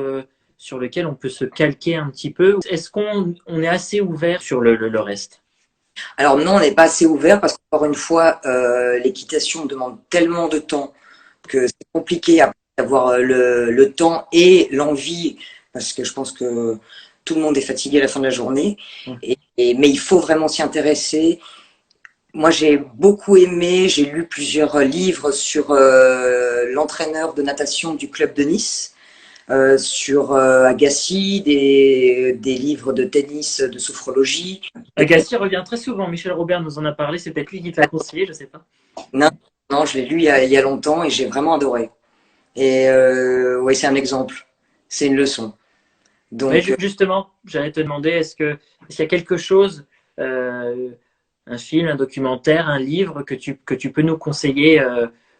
sur lequel on peut se calquer un petit peu? Est-ce qu'on est assez ouvert sur le reste? Alors non, on n'est pas assez ouvert parce qu'encore une fois, l'équitation demande tellement de temps que c'est compliqué d'avoir le temps et l'envie, parce que je pense que tout le monde est fatigué à la fin de la journée. Mais il faut vraiment s'y intéresser. Moi, j'ai beaucoup aimé, j'ai lu plusieurs livres sur l'entraîneur de natation du club de Nice, sur Agassi, des livres de tennis, de sophrologie. Agassi revient très souvent. Michel Robert nous en a parlé. C'est peut-être lui qui te l'a conseillé, je ne sais pas. Non, non, je l'ai lu il y a longtemps et j'ai vraiment adoré. Et oui, c'est un exemple, c'est une leçon. Mais Donc, justement, j'allais te demander, est-ce qu'il y a quelque chose, euh, un film, un documentaire, un livre que tu peux nous conseiller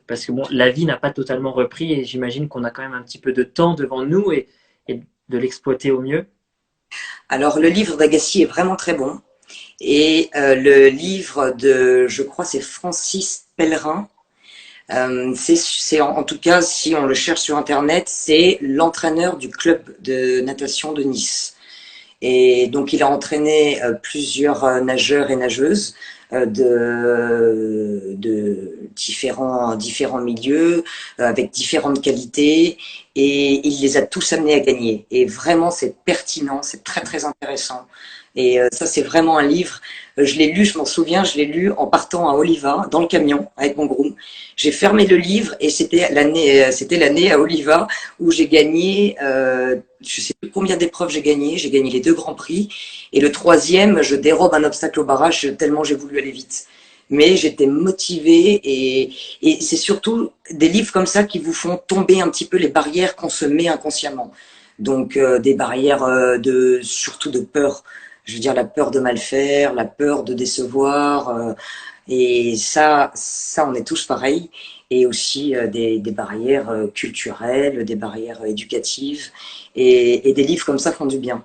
parce que bon, la vie n'a pas totalement repris et j'imagine qu'on a quand même un petit peu de temps devant nous et de l'exploiter au mieux. alors le livre d'Agassi est vraiment très bon. Et le livre de, je crois, c'est Francis Pellerin. En tout cas, si on le cherche sur Internet, c'est l'entraîneur du club de natation de Nice. Et donc, il a entraîné plusieurs nageurs et nageuses de différents milieux, avec différentes qualités, et il les a tous amenés à gagner. Et vraiment, c'est pertinent, c'est très très intéressant. Et ça, c'est vraiment un livre. Je l'ai lu, je m'en souviens, je l'ai lu en partant à Oliva, dans le camion, avec mon groom. J'ai fermé le livre et c'était l'année à Oliva où j'ai gagné, je sais plus combien d'épreuves j'ai gagné. J'ai gagné les 2 grands prix. Et le troisième, je dérobe un obstacle au barrage tellement j'ai voulu aller vite. Mais j'étais motivée et c'est surtout des livres comme ça qui vous font tomber un petit peu les barrières qu'on se met inconsciemment. Donc des barrières surtout de peur. Je veux dire la peur de mal faire, la peur de décevoir. Et ça, on est tous pareils. Et aussi des barrières culturelles, des barrières éducatives. Et des livres comme ça font du bien.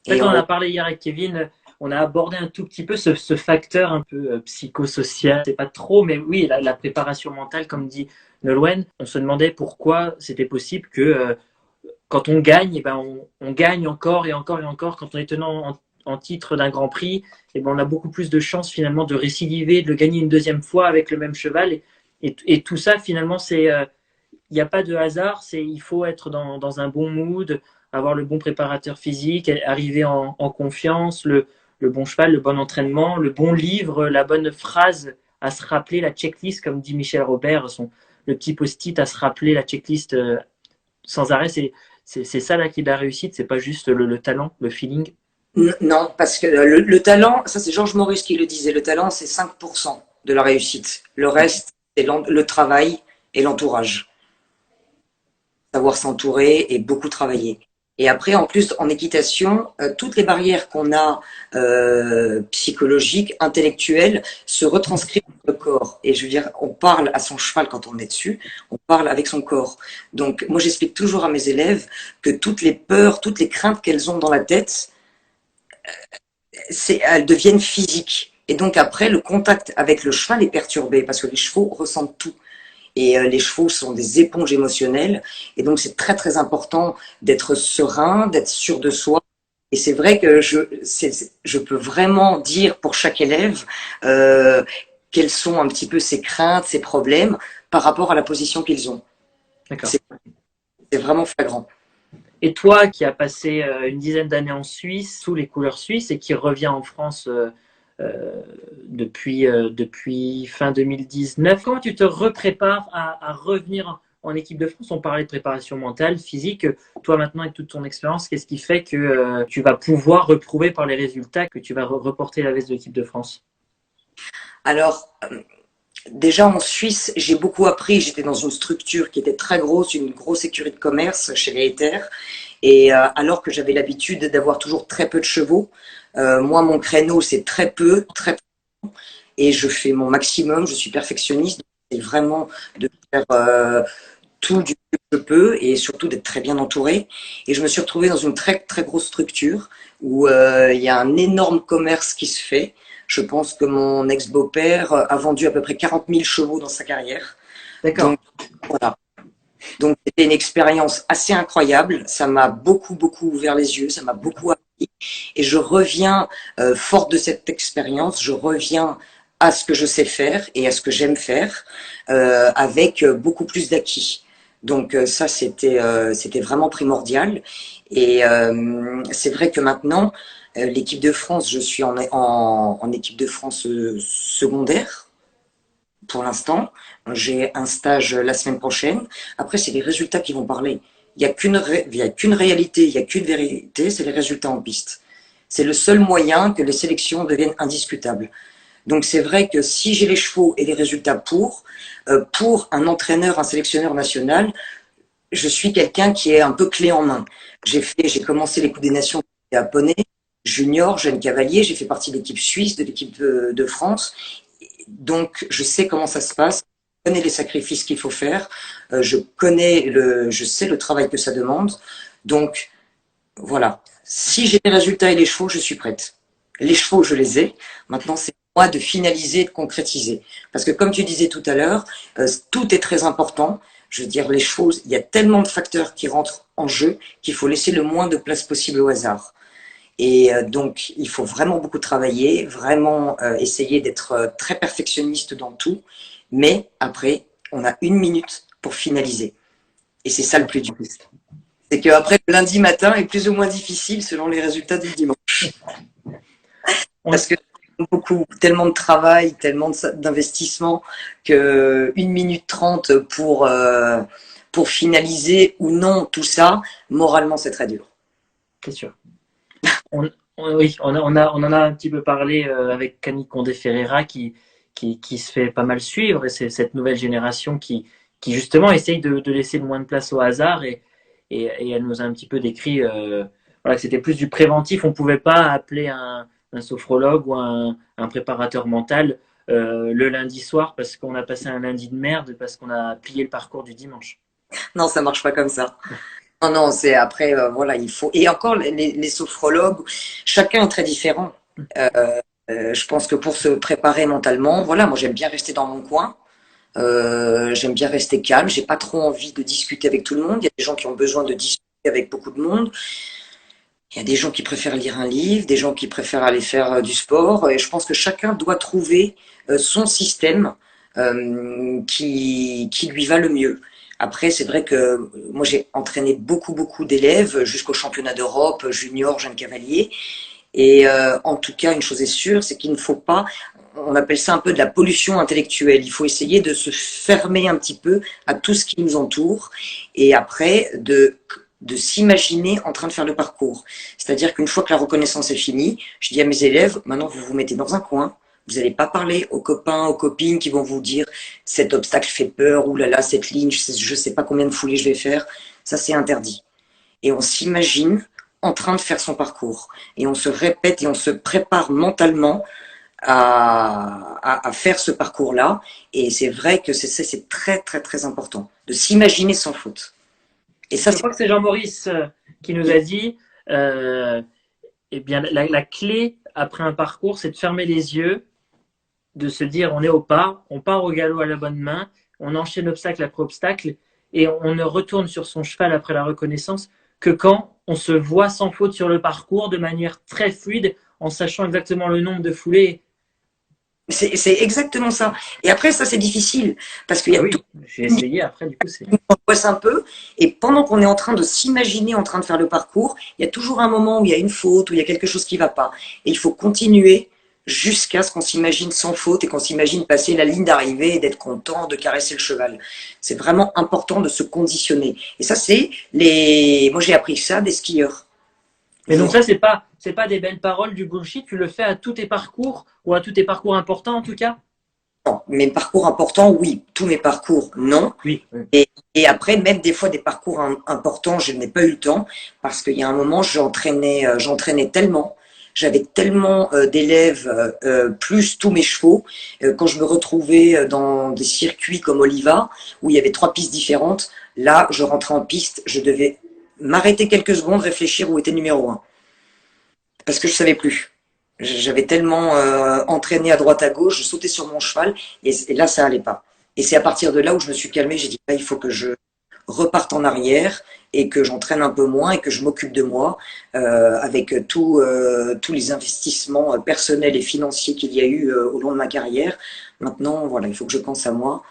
En fait, Et on en on, a parlé hier avec Kevin. on a abordé un tout petit peu ce facteur un peu psychosocial. C'est pas trop, mais oui, la préparation mentale, comme dit Nolwenn, on se demandait pourquoi c'était possible que quand on gagne, eh ben on gagne encore et encore et encore. Quand on est tenant en titre d'un Grand Prix, eh ben on a beaucoup plus de chances finalement de récidiver, de le gagner une deuxième fois avec le même cheval. Et tout ça, finalement, il n'y a pas de hasard. Il faut être dans un bon mood, avoir le bon préparateur physique, arriver en confiance, le bon cheval, le bon entraînement, le bon livre, la bonne phrase à se rappeler, la checklist, comme dit Michel Robert, le petit post-it à se rappeler, la checklist sans arrêt. C'est ça la clé de la réussite, c'est pas juste le talent, le feeling. Non, parce que le talent, ça c'est Georges Maurice qui le disait, le talent c'est 5% de la réussite. Le reste, c'est le travail et l'entourage. Savoir s'entourer et beaucoup travailler. Et après, en plus, en équitation, toutes les barrières qu'on a psychologiques, intellectuelles, se retranscrivent dans le corps. Et je veux dire, on parle à son cheval quand on est dessus, on parle avec son corps. Donc, moi, j'explique toujours à mes élèves que toutes les peurs, toutes les craintes qu'elles ont dans la tête, elles deviennent physiques. Et donc après, le contact avec le cheval est perturbé parce que les chevaux ressentent tout. Et les chevaux sont des éponges émotionnelles. Et donc c'est très très important d'être serein, d'être sûr de soi. Et c'est vrai que je peux vraiment dire pour chaque élève quelles sont un petit peu ses craintes, ses problèmes par rapport à la position qu'ils ont. D'accord. C'est vraiment flagrant. Et toi, qui as passé une dizaine d'années en Suisse, sous les couleurs suisses, et qui revient en France depuis fin 2019, comment tu te reprépares à revenir en équipe de France? On parlait de préparation mentale, physique. Toi, maintenant, avec toute ton expérience, qu'est-ce qui fait que tu vas pouvoir reprouver par les résultats que tu vas reporter la veste de l'équipe de France? Alors, déjà en Suisse, j'ai beaucoup appris. J'étais dans une structure qui était très grosse, une grosse écurie de commerce chez les Héters. Et alors que j'avais l'habitude d'avoir toujours très peu de chevaux, moi, mon créneau, c'est très peu, très peu. Et je fais mon maximum, je suis perfectionniste. C'est vraiment de faire tout du mieux que je peux et surtout d'être très bien entouré. Et je me suis retrouvée dans une très, très grosse structure où il y a un énorme commerce qui se fait. Je pense que mon ex-beau-père a vendu à peu près 40 000 chevaux dans sa carrière. D'accord. Donc, voilà. Donc, c'était une expérience assez incroyable. Ça m'a beaucoup, beaucoup ouvert les yeux. Ça m'a beaucoup appris. Et je reviens, forte de cette expérience, je reviens à ce que je sais faire et à ce que j'aime faire, avec beaucoup plus d'acquis. Donc, ça, c'était vraiment primordial. Et c'est vrai que maintenant, l'équipe de France, je suis en équipe de France secondaire pour l'instant. J'ai un stage la semaine prochaine. Après, c'est les résultats qui vont parler. Il n'y a qu'une réalité, il n'y a qu'une vérité, c'est les résultats en piste. C'est le seul moyen que les sélections deviennent indiscutables. Donc c'est vrai que si j'ai les chevaux et les résultats pour un entraîneur, un sélectionneur national, je suis quelqu'un qui est un peu clé en main. J'ai commencé les Coups des Nations à Poney, junior, jeune cavalier, j'ai fait partie de l'équipe suisse, de l'équipe de France. Donc, je sais comment ça se passe, je connais les sacrifices qu'il faut faire, je sais le travail que ça demande. Donc, voilà. Si j'ai les résultats et les chevaux, je suis prête. Les chevaux, je les ai. Maintenant, c'est moi de finaliser, de concrétiser. Parce que, comme tu disais tout à l'heure, tout est très important. Je veux dire, les chevaux, il y a tellement de facteurs qui rentrent en jeu qu'il faut laisser le moins de place possible au hasard. Et donc, il faut vraiment beaucoup travailler, vraiment essayer d'être très perfectionniste dans tout. Mais après, on a 1 minute pour finaliser. Et c'est ça le plus dur. C'est qu'après, le lundi matin est plus ou moins difficile selon les résultats du dimanche. Parce que tellement de travail, tellement d'investissement que 1 minute 30 pour finaliser ou non tout ça, moralement, c'est très dur. C'est sûr. Oui, on en a un petit peu parlé avec Camille Condé-Ferreira qui se fait pas mal suivre, et c'est cette nouvelle génération qui justement essaye de laisser le moins de place au hasard, et elle nous a un petit peu décrit voilà, que c'était plus du préventif. On pouvait pas appeler un sophrologue ou un préparateur mental le lundi soir parce qu'on a passé un lundi de merde, parce qu'on a plié le parcours du dimanche. Non, ça marche pas comme ça. Non, non, c'est après, voilà, il faut. Et encore, les sophrologues, chacun est très différent. Je pense que pour se préparer mentalement, voilà, moi j'aime bien rester dans mon coin. J'aime bien rester calme. J'ai pas trop envie de discuter avec tout le monde. Il y a des gens qui ont besoin de discuter avec beaucoup de monde. Il y a des gens qui préfèrent lire un livre, des gens qui préfèrent aller faire du sport. Et je pense que chacun doit trouver son système qui lui va le mieux. Après, c'est vrai que moi j'ai entraîné beaucoup d'élèves jusqu'au championnat d'Europe, junior, jeune cavalier. Et en tout cas, une chose est sûre, c'est qu'il ne faut pas, on appelle ça un peu de la pollution intellectuelle. Il faut essayer de se fermer un petit peu à tout ce qui nous entoure et après de s'imaginer en train de faire le parcours. C'est-à-dire qu'une fois que la reconnaissance est finie, je dis à mes élèves, maintenant vous vous mettez dans un coin, vous n'allez pas parler aux copains, aux copines qui vont vous dire cet obstacle fait peur, ou là là, cette ligne, je sais pas combien de foulées je vais faire. Ça, c'est interdit. Et on s'imagine en train de faire son parcours. Et on se répète et on se prépare mentalement à faire ce parcours-là. Et c'est vrai que c'est très important de s'imaginer sans faute. Et ça, Je crois que c'est Jean-Maurice qui nous a dit, euh, eh bien, la clé après un parcours, c'est de fermer les yeux, de se dire on est au pas, on part au galop à la bonne main, on enchaîne obstacle après obstacle et on ne retourne sur son cheval après la reconnaissance que quand on se voit sans faute sur le parcours de manière très fluide en sachant exactement le nombre de foulées. c'est exactement ça. Et après, ça, c'est difficile parce qu'il y Ah a oui, tout j'ai essayé après, du coup, c'est. qui nous angoisse un peu. Et pendant qu'on est en train de s'imaginer en train de faire le parcours, il y a toujours un moment où il y a une faute, où il y a quelque chose qui ne va pas. Et il faut continuer jusqu'à ce qu'on s'imagine sans faute et qu'on s'imagine passer la ligne d'arrivée et d'être content de caresser le cheval. C'est vraiment important de se conditionner. Et ça, c'est les. Moi, j'ai appris ça des skieurs. Mais donc Vous ça, c'est pas des belles paroles du bullshit. Tu le fais à tous tes parcours ou à tous tes parcours importants en tout cas. Mes parcours importants, oui. Tous mes parcours, non. Oui. Et après, même des fois des parcours importants, je n'ai pas eu le temps parce qu'il y a un moment, j'entraînais tellement, j'avais tellement d'élèves, plus tous mes chevaux, quand je me retrouvais dans des circuits comme Oliva, où il y avait 3 pistes différentes, là, je rentrais en piste, je devais m'arrêter quelques secondes, réfléchir où était numéro un, parce que je savais plus. J'avais tellement entraîné à droite à gauche, je sautais sur mon cheval et là ça allait pas. Et c'est à partir de là où je me suis calmé, j'ai dit il faut que je reparte en arrière et que j'entraîne un peu moins et que je m'occupe de moi avec tous les investissements personnels et financiers qu'il y a eu au long de ma carrière. Maintenant, voilà, il faut que je pense à moi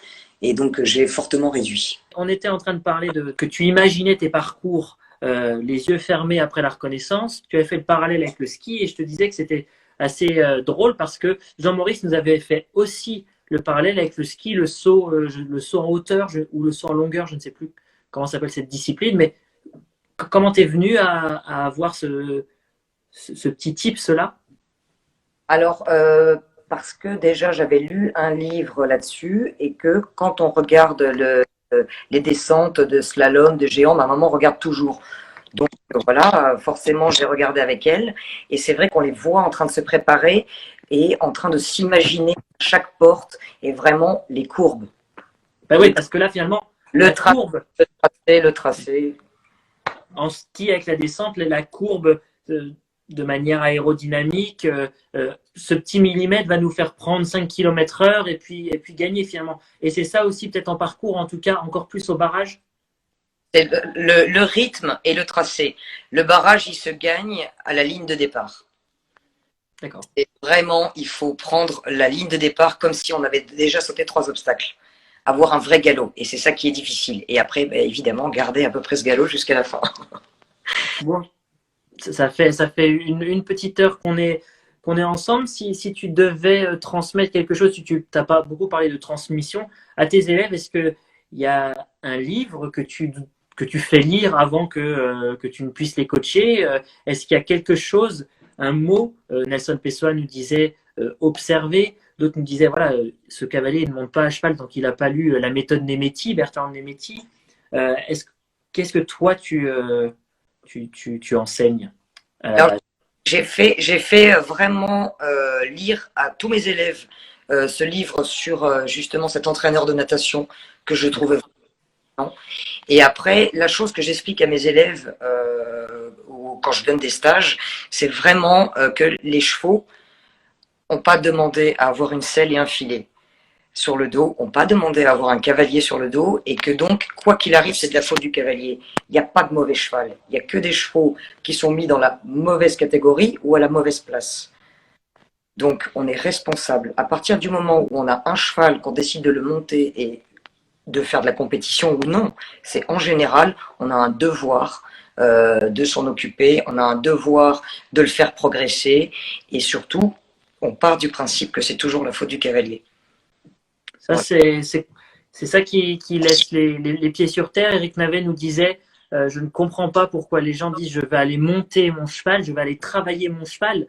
et donc j'ai fortement réduit. On était en train de parler de que tu imaginais tes parcours les yeux fermés après la reconnaissance. Tu avais fait le parallèle avec le ski et je te disais que c'était assez drôle parce que Jean-Maurice nous avait fait aussi le parallèle avec le ski, le saut en hauteur ou le saut en longueur, je ne sais plus comment s'appelle cette discipline, mais comment t'es venu à avoir ce petit tips-là? Alors, parce que déjà j'avais lu un livre là-dessus et que quand on regarde les descentes de slalom, de géant, ma maman regarde toujours. Donc voilà, forcément j'ai regardé avec elle et c'est vrai qu'on les voit en train de se préparer et en train de s'imaginer chaque porte et vraiment les courbes. Ben oui, parce que là finalement, Le la tracé, courbe le tracé. en ski avec la descente, la courbe de manière aérodynamique, ce petit millimètre va nous faire prendre 5 km heure et puis gagner finalement. Et c'est ça aussi peut-être en parcours, en tout cas encore plus au barrage. C'est le rythme et le tracé. Le barrage, il se gagne à la ligne de départ. D'accord. Et vraiment, il faut prendre la ligne de départ comme si on avait déjà sauté 3 obstacles. Avoir un vrai galop. Et c'est ça qui est difficile. Et après, bah, évidemment, garder à peu près ce galop jusqu'à la fin. Bon, ça fait une petite heure qu'on est ensemble. Si tu devais transmettre quelque chose, si tu n'as pas beaucoup parlé de transmission à tes élèves, est-ce qu'il y a un livre que tu fais lire avant que tu ne puisses les coacher? Est-ce qu'il y a quelque chose, un mot? Nelson Pessoa nous disait observer. D'autres nous disaient, voilà, ce cavalier ne monte pas à cheval tant qu'il n'a pas lu la méthode Nemeti, Bertrand Nemeti. Qu'est-ce que toi, tu enseignes? Alors, j'ai fait vraiment lire à tous mes élèves ce livre sur justement cet entraîneur de natation que je trouvais vraiment. Et après, la chose que j'explique à mes élèves ou quand je donne des stages, c'est vraiment que les chevaux n'ont pas demandé à avoir une selle et un filet sur le dos, n'ont pas demandé à avoir un cavalier sur le dos, et que donc, quoi qu'il arrive, c'est de la faute du cavalier. Il n'y a pas de mauvais cheval. Il n'y a que des chevaux qui sont mis dans la mauvaise catégorie ou à la mauvaise place. Donc, on est responsable. À partir du moment où on a un cheval, qu'on décide de le monter et de faire de la compétition ou non, c'est en général, on a un devoir de s'en occuper, on a un devoir de le faire progresser, et surtout, on part du principe que c'est toujours la faute du cavalier. Ça, c'est ça qui laisse les pieds sur terre. Eric Navet nous disait, je ne comprends pas pourquoi les gens disent je vais aller monter mon cheval, je vais aller travailler mon cheval.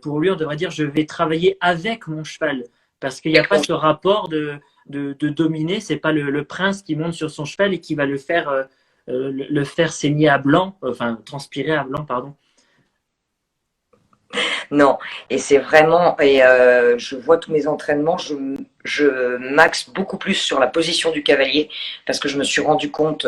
Pour lui, on devrait dire je vais travailler avec mon cheval. Parce qu'il n'y a pas ce rapport de dominer. C'est pas le prince qui monte sur son cheval et qui va le faire saigner à blanc, enfin transpirer à blanc, pardon. Non, et c'est vraiment, et je vois tous mes entraînements, je m'axe beaucoup plus sur la position du cavalier, parce que je me suis rendu compte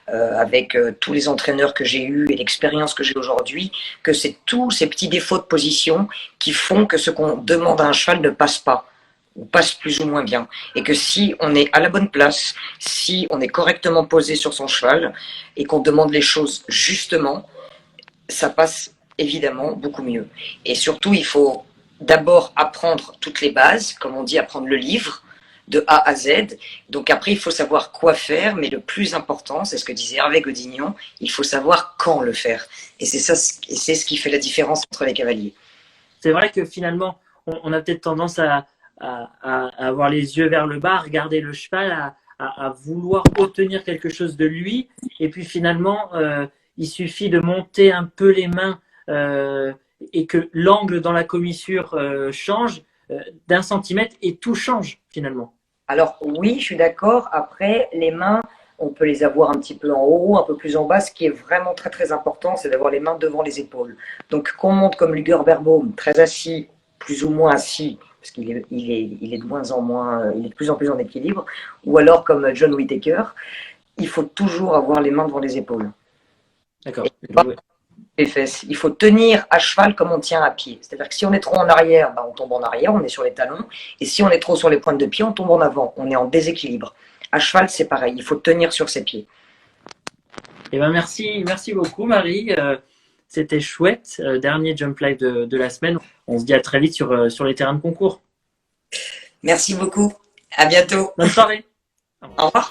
avec tous les entraîneurs que j'ai eus et l'expérience que j'ai aujourd'hui, que c'est tous ces petits défauts de position qui font que ce qu'on demande à un cheval ne passe pas, ou passe plus ou moins bien. Et que si on est à la bonne place, si on est correctement posé sur son cheval, et qu'on demande les choses justement, ça passe évidemment beaucoup mieux. Et surtout, il faut d'abord apprendre toutes les bases, comme on dit, apprendre le livre de A à Z. Donc après, il faut savoir quoi faire, mais le plus important, c'est ce que disait Hervé Godignon, il faut savoir quand le faire. Et c'est ça, c'est ce qui fait la différence entre les cavaliers. C'est vrai que finalement, on a peut-être tendance à avoir les yeux vers le bas, à regarder le cheval, à vouloir obtenir quelque chose de lui. Et puis finalement, il suffit de monter un peu les mains et que l'angle dans la commissure change d'un centimètre et tout change finalement. Alors oui, je suis d'accord. Après, les mains, on peut les avoir un petit peu en haut, un peu plus en bas. Ce qui est vraiment très très important, c'est d'avoir les mains devant les épaules. Donc qu'on monte comme Luger Berbaum, très assis, plus ou moins assis, parce qu'il est de moins en moins, il est de plus en plus en équilibre, ou alors comme John Whittaker, il faut toujours avoir les mains devant les épaules. D'accord. Les fesses. Il faut tenir à cheval comme on tient à pied. C'est-à-dire que si on est trop en arrière, on tombe en arrière, on est sur les talons. Et si on est trop sur les pointes de pied, on tombe en avant. On est en déséquilibre. À cheval, c'est pareil. Il faut tenir sur ses pieds. Eh ben merci beaucoup Marie. C'était chouette. Dernier Jump Live de la semaine. On se dit à très vite sur les terrains de concours. Merci beaucoup. À bientôt. Bonne soirée. Au revoir.